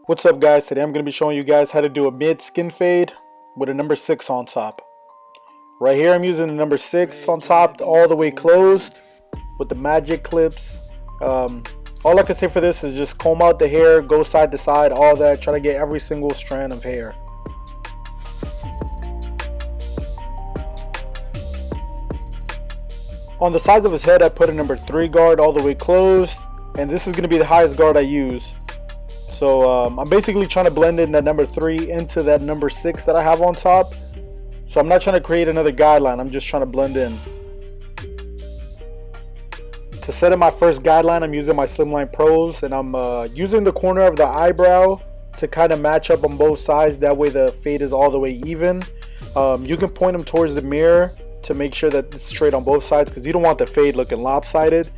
What's up guys, today I'm going to be showing you guys how to do a mid skin fade with a number 6 on top. Right here I'm using the number 6 on top all the way closed with the magic clips. All I can say for this is just comb out the hair, go side to side, all that, try to get every single strand of hair. On the sides of his head I put a number 3 guard all the way closed, and this is going to be the highest guard I use. So I'm basically trying to blend in that number 3 into that number 6 that I have on top. So I'm not trying to create another guideline, I'm just trying to blend in. To set up my first guideline, I'm using my Slimline Pros, and I'm using the corner of the eyebrow to kind of match up on both sides. That way the fade is all the way even. You can point them towards the mirror to make sure that it's straight on both sides, because you don't want the fade looking lopsided.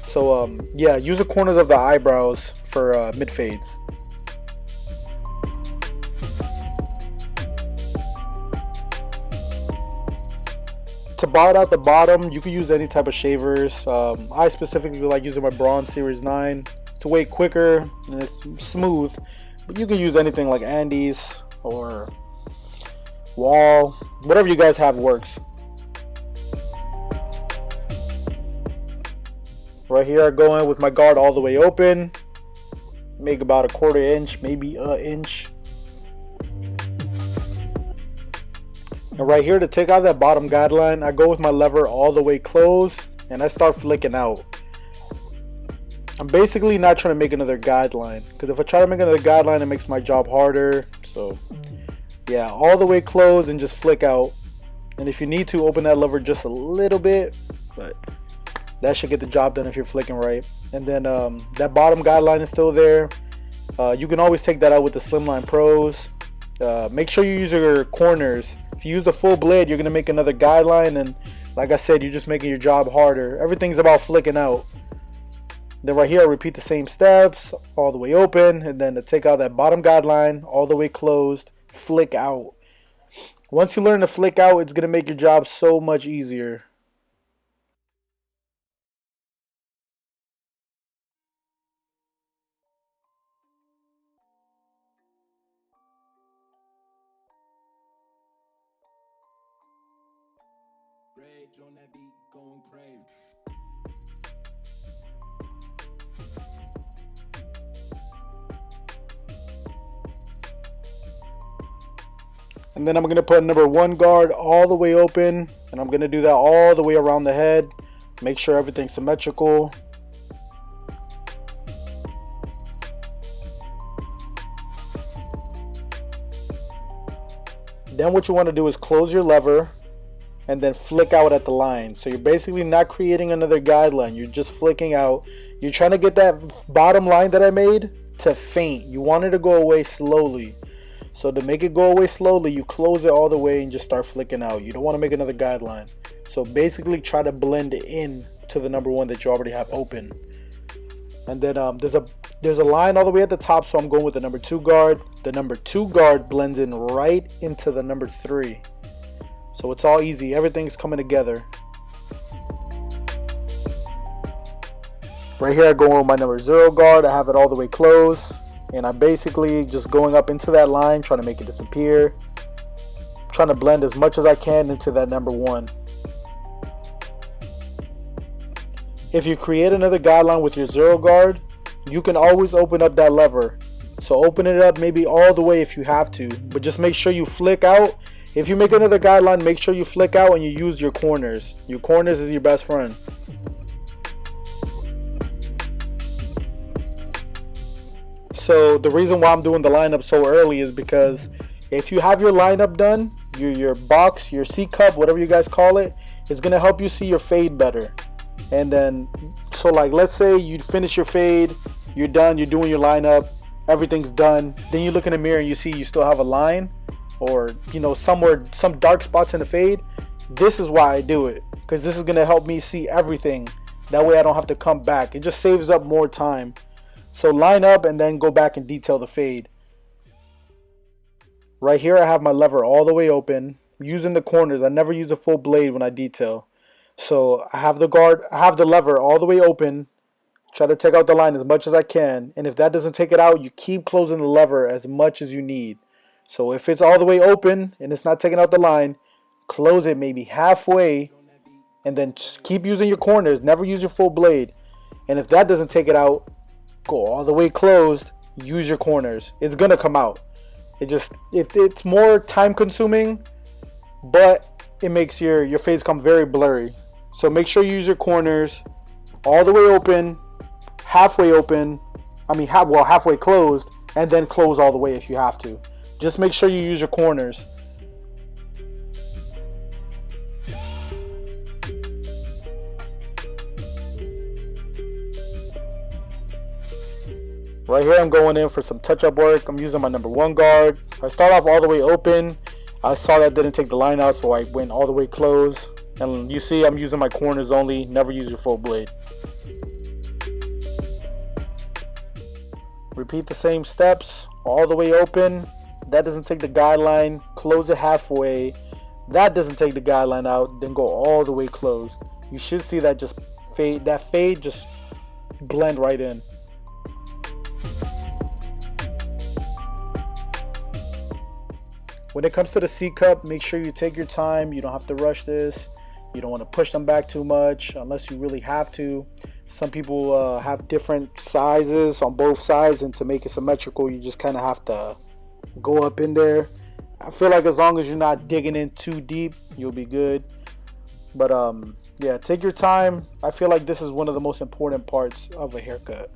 So yeah, use the corners of the eyebrows for mid fades. To bar out the bottom, you can use any type of shavers. I specifically like using my Bronze Series 9. It's way quicker and it's smooth, but you can use anything like Andes or Wall, whatever you guys have works. Right here I go in with my guard all the way open, make about a 1/4 inch, maybe an inch. And right here, to take out that bottom guideline, I go with my lever all the way closed and I start flicking out. I'm basically not trying to make another guideline, because if I try to make another guideline it makes my job harder. So yeah, all the way closed and just flick out. And if you need to, open that lever just a little bit, but that should get the job done if you're flicking right. And then that bottom guideline is still there. You can always take that out with the Slimline Pros. Make sure you use your corners. If you use the full blade, you're gonna make another guideline, and like I said, you're just making your job harder. Everything's about flicking out. Then right here I repeat the same steps all the way open, and then to take out that bottom guideline all the way closed, flick out. Once you learn to flick out, it's gonna make your job so much easier. Rage on that beat, going crazy. And then I'm going to put number 1 guard all the way open, and I'm going to do that all the way around the head. Make sure everything's symmetrical. Then what you want to do is close your lever and then flick out at the line. So you're basically not creating another guideline, you're just flicking out. You're trying to get that bottom line that I made to faint. You want it to go away slowly. So to make it go away slowly, you close it all the way and just start flicking out. You don't want to make another guideline. So basically try to blend in to the number 1 that you already have open. And then there's a line all the way at the top, so I'm going with the number 2 guard. The number 2 guard blends in right into the number 3. So it's all easy, everything's coming together. Right here I go with my number 0 guard, I have it all the way closed. And I'm basically just going up into that line, trying to make it disappear. Trying to blend as much as I can into that number 1. If you create another guideline with your 0 guard, you can always open up that lever. So open it up maybe all the way if you have to, but just make sure you flick out. If you make another guideline, make sure you flick out and you use your corners. Your corners is your best friend. So the reason why I'm doing the lineup so early is because if you have your lineup done, your box, your C cup, whatever you guys call it, it's going to help you see your fade better. And then, so like let's say you finish your fade, you're done, you're doing your lineup, everything's done. Then you look in the mirror and you see you still have a line, or you know, somewhere, some dark spots in the fade. This is why I do it, because this is going to help me see everything. That way I don't have to come back. It just saves up more time. So line up and then go back and detail the fade. Right here I have my lever all the way open, using the corners. I never use a full blade when I detail. So I have the guard, I have the lever all the way open, Try to take out the line as much as I can. And if that doesn't take it out, you keep closing the lever as much as you need. So if it's all the way open and it's not taking out the line, close it maybe halfway and then just keep using your corners. Never use your full blade. And if that doesn't take it out, go all the way closed. Use your corners. It's gonna come out. It's more time consuming, but it makes your fades come very blurry. So make sure you use your corners all the way open, halfway open. Halfway closed, and then close all the way if you have to. Just make sure you use your corners. Right here I'm going in for some touch-up work. I'm using my number 1 guard. I start off all the way open. I saw that didn't take the line out, so I went all the way closed. And you see I'm using my corners only. Never use your full blade. Repeat the same steps all the way open. That doesn't take the guideline. Close it halfway. That doesn't take the guideline out. Then go all the way closed. You should see that fade just blend right in. When it comes to the C cup, make sure you take your time. You don't have to rush this. You don't want to push them back too much unless you really have to. Some people have different sizes on both sides, and to make it symmetrical, you just kind of have to go up in there. I feel like as long as you're not digging in too deep, you'll be good. But yeah, take your time. I feel like this is one of the most important parts of a haircut.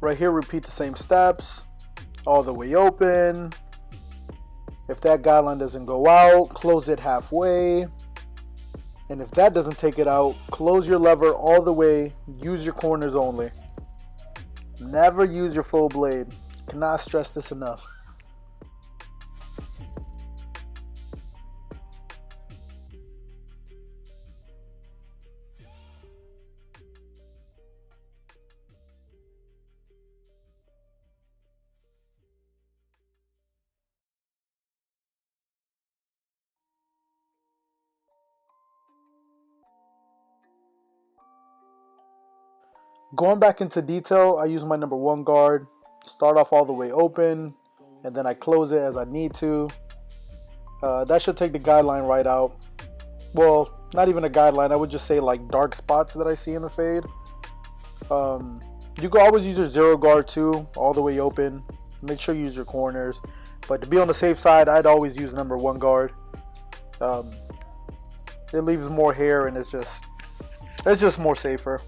Right here, repeat the same steps all the way open. If that guideline doesn't go out, close it halfway. And if that doesn't take it out, close your lever all the way. Use your corners only. Never use your full blade. Cannot stress this enough. Going back into detail, I use my number 1 guard. Start off all the way open, and then I close it as I need to. That should take the guideline right out. Well, not even a guideline. I would just say like dark spots that I see in the fade. You can always use your 0 guard too, all the way open. Make sure you use your corners. But to be on the safe side, I'd always use number 1 guard. It leaves more hair, and it's just more safer.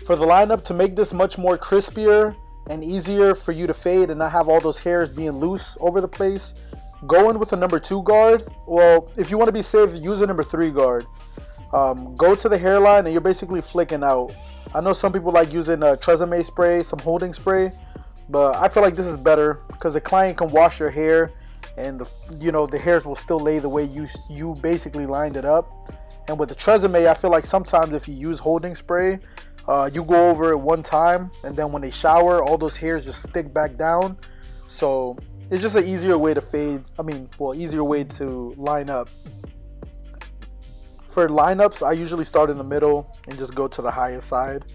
For the lineup, to make this much more crispier and easier for you to fade and not have all those hairs being loose over the place, go in with a number 2 guard. Well, if you want to be safe, use a number 3 guard. Go to the hairline and you're basically flicking out. I know some people like using a Tresemme spray, some holding spray, but I feel like this is better because the client can wash your hair and the hairs will still lay the way you basically lined it up. And with the Tresemme, I feel like sometimes if you use holding spray, you go over it one time, and then when they shower, all those hairs just stick back down. So it's just an easier way to fade. Easier way to line up. For lineups, I usually start in the middle and just go to the highest side.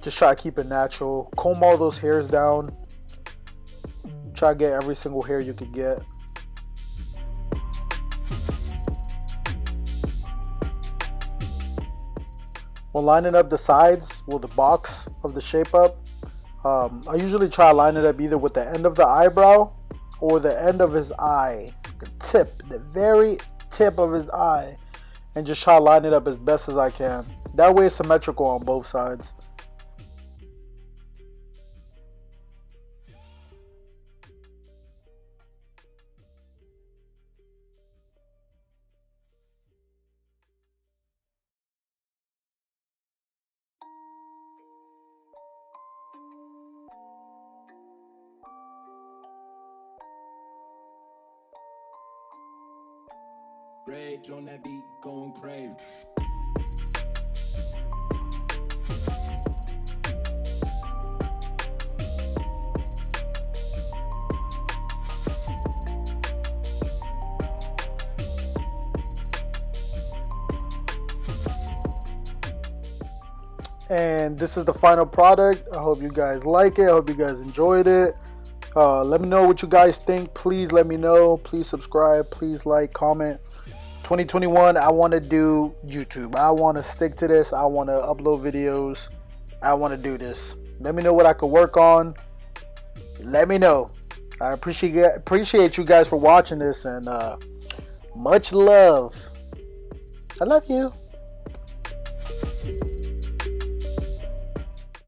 Just try to keep it natural. Comb all those hairs down. Try to get every single hair you could get. When lining up the sides, the box of the shape up, I usually try to line it up either with the end of the eyebrow or the end of his eye, the very tip of his eye, and just try to line it up as best as I can. That way it's symmetrical on both sides. Rage on that beat, going crazy. And this is the final product. I hope you guys like it. I hope you guys enjoyed it. Let me know what you guys think. Please let me know. Please subscribe. Please like, comment. 2021, I want to do YouTube. I want to stick to this. I want to upload videos. I want to do this. Let me know what I could work on. Let me know. I appreciate you guys for watching this, and much love. I love you.